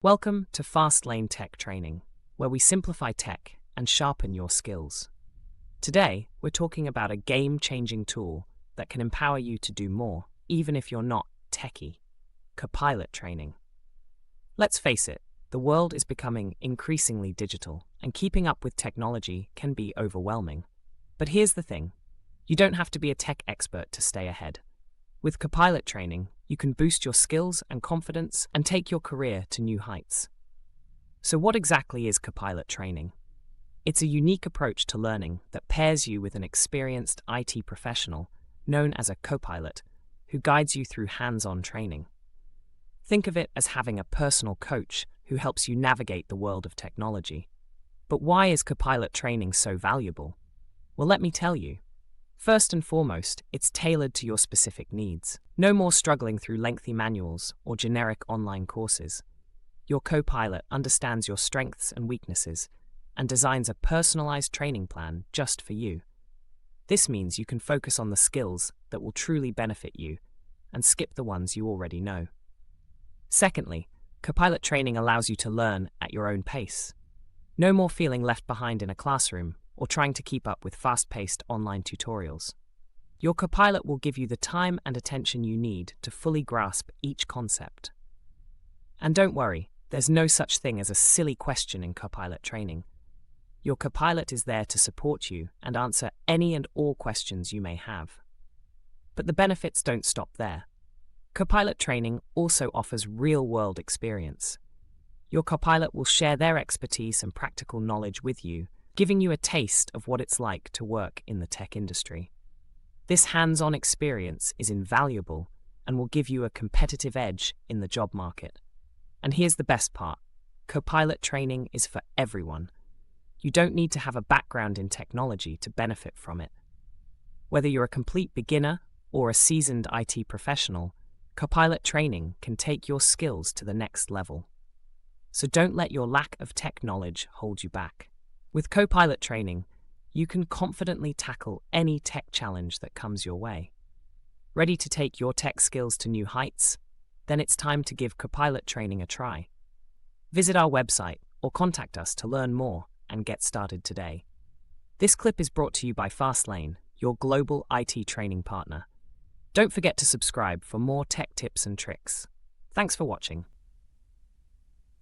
Welcome to Fast Lane Tech Training, where we simplify tech and sharpen your skills. Today, we're talking about a game-changing tool that can empower you to do more, even if you're not techie: Copilot training. Let's face it, the world is becoming increasingly digital, and keeping up with technology can be overwhelming. But here's the thing: you don't have to be a tech expert to stay ahead. With Copilot training, you can boost your skills and confidence and take your career to new heights. So what exactly is Copilot training? It's a unique approach to learning that pairs you with an experienced IT professional known as a copilot who guides you through hands-on training. Think of it as having a personal coach who helps you navigate the world of technology. But why is Copilot training so valuable? Well, let me tell you. First and foremost, it's tailored to your specific needs. No more struggling through lengthy manuals or generic online courses. Your Copilot understands your strengths and weaknesses and designs a personalized training plan just for you. This means you can focus on the skills that will truly benefit you and skip the ones you already know. Secondly, Copilot training allows you to learn at your own pace. No more feeling left behind in a classroom or trying to keep up with fast-paced online tutorials. Your Copilot will give you the time and attention you need to fully grasp each concept. And don't worry, there's no such thing as a silly question in Copilot training. Your Copilot is there to support you and answer any and all questions you may have. But the benefits don't stop there. Copilot training also offers real-world experience. Your Copilot will share their expertise and practical knowledge with you, giving you a taste of what it's like to work in the tech industry. This hands-on experience is invaluable and will give you a competitive edge in the job market. And here's the best part: Copilot training is for everyone. You don't need to have a background in technology to benefit from it. Whether you're a complete beginner or a seasoned IT professional, Copilot training can take your skills to the next level. So don't let your lack of tech knowledge hold you back. With Copilot training, you can confidently tackle any tech challenge that comes your way. Ready to take your tech skills to new heights? Then it's time to give Copilot training a try. Visit our website or contact us to learn more and get started today. This clip is brought to you by Fastlane, your global IT training partner. Don't forget to subscribe for more tech tips and tricks. Thanks for watching.